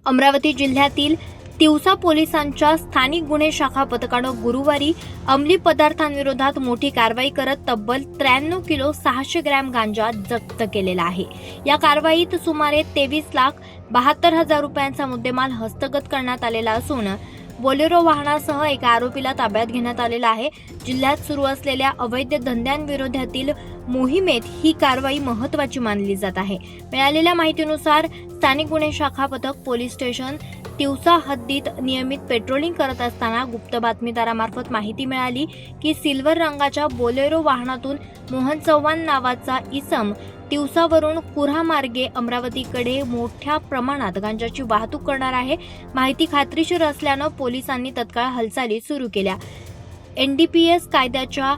अमरावती जिल्ह्यातील तिवसा पोलिसांच्या स्थानिक गुन्हे शाखा पथकानं गुरुवारी अंमली पदार्थांविरोधात मोठी कारवाई करत तब्बल 93 किलो 600 ग्रॅम गांजा जप्त केलेला आहे। या कारवाईत सुमारे 23,72,000 रुपयांचा मुद्देमाल हस्तगत करण्यात आलेला असून बोलेरो वाहनासह एका आरोपीला ताब्यात घेण्यात आलेला आहे। जिल्ह्यात सुरू असलेल्या अवैध धंद्यांविरोधातील मोहिमेत ही कारवाई महत्त्वाची मानली जात आहे। मिळालेल्या माहितीनुसार स्थानिक गुन्हे शाखा पथक पोलीस स्टेशन तिवसा हद्दीत नियमित पेट्रोलिंग करत असताना गुप्त बातमीदारामार्फत माहिती मिळाली की सिल्वर रंगाच्या बोलेरो वाहनातून मोहन चव्हाण नावाचा इसम तिवसावरून कुऱ्हा मार्गे अमरावतीकडे मोठ्या प्रमाणात गांजाची वाहतूक करणार आहे। माहिती खात्रीशीर असल्यानं पोलिसांनी तत्काळ हालचाली सुरू केल्या। NDPS कायद्याच्या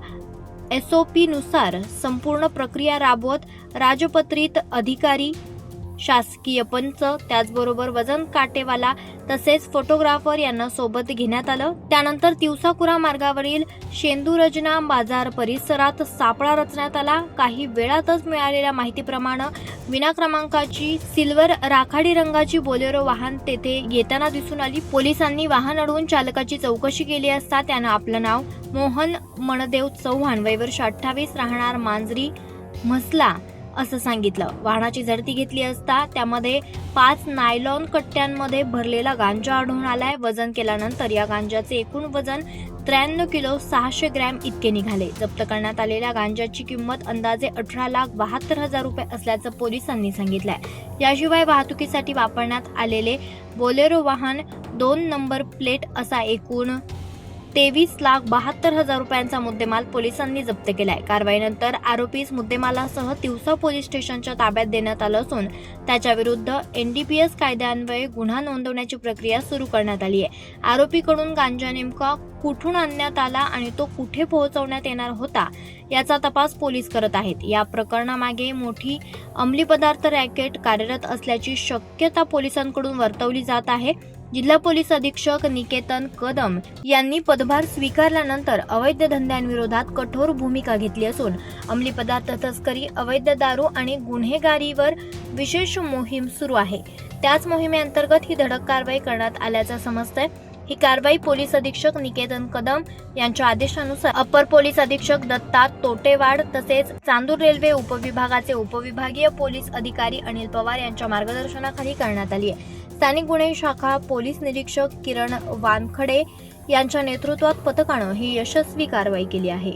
SOP नुसार संपूर्ण प्रक्रिया राबवत राजपत्रित अधिकारी, शासकीय पंच, त्याचबरोबर वजन काटेवाला तसेच फोटोग्राफर यांना सोबत घेण्यात आलं। त्यानंतर तिवसा कुऱ्हा मार्गावरील शेंदूरजना बाजार परिसरात सापळा रचण्यात आला। काही वेळातच मिळालेल्या माहितीप्रमाणे विना क्रमांकाची सिल्वर राखाडी रंगाची बोलेरो वाहन तेथे येताना दिसून आली। पोलिसांनी वाहन अडवून चालकाची चौकशी केली असता त्यानं आपलं नाव मोहन मनदेव चव्हाण, वय वर्ष 28, राहणार मांजरी म्हसला असं सांगितलं। वाहनाची झडती घेतली असता त्यामध्ये 5 नायलॉन कट्ट्यांमध्ये भरलेला गांजा आढळून आलाय। वजन केल्यानंतर या गांजाचे एकूण वजन 93 किलो 600 ग्रॅम इतके निघाले। जप्त करण्यात आलेल्या गांजाची किंमत अंदाजे 18,72,000 रुपये असल्याचं पोलिसांनी सांगितलंय। याशिवाय वाहतुकीसाठी वापरण्यात आलेले बोलेरो वाहन 2 नंबर प्लेट असा एकूण 23,72,000 रुपयांचा मुद्देमाल पोलिसांनी जप्त केलाय। कारवाईनंतर आरोपीस मुद्देमालासह तिवसा पोलीस स्टेशनच्या ताब्यात देण्यात आलं असून त्याच्या विरुद्ध NDPS कायद्यान्वये गुन्हा नोंदवण्याची प्रक्रिया सुरू करण्यात आली आहे। आरोपीकडून गांजा नेमका कुठून आणण्यात आला आणि तो कुठे पोहोचवण्यात येणार होता याचा तपास पोलीस करत आहेत। या प्रकरणामागे मोठी अंमली पदार्थ रॅकेट कार्यरत असल्याची शक्यता पोलिसांकडून वर्तवली जात आहे। जिल्हा पोलीस अधीक्षक निकेतन कदम यांनी पदभार स्वीकारल्यानंतर अवैध धंद्यांविरोधात कठोर भूमिका घेतली असून अंमली पदार्थ तस्करी, अवैध दारू आणि गुन्हेगारीवर विशेष मोहीम सुरू आहे। त्याच मोहिमेअंतर्गत ही धडक कारवाई करण्यात आल्याचं समजतंय। ही कारवाई पोलीस अधीक्षक निकेतन कदम यांच्या आदेशानुसार अप्पर पोलीस अधीक्षक दत्ता तोटेवाड तसेच चांदूर रेल्वे उपविभागाचे उपविभागीय पोलीस अधिकारी अनिल पवार यांच्या मार्गदर्शनाखाली करण्यात आली आहे। स्थानिक गुन्हे शाखा पोलीस निरीक्षक किरण वानखडे यांच्या नेतृत्वात पथकानं ही यशस्वी कारवाई केली आहे।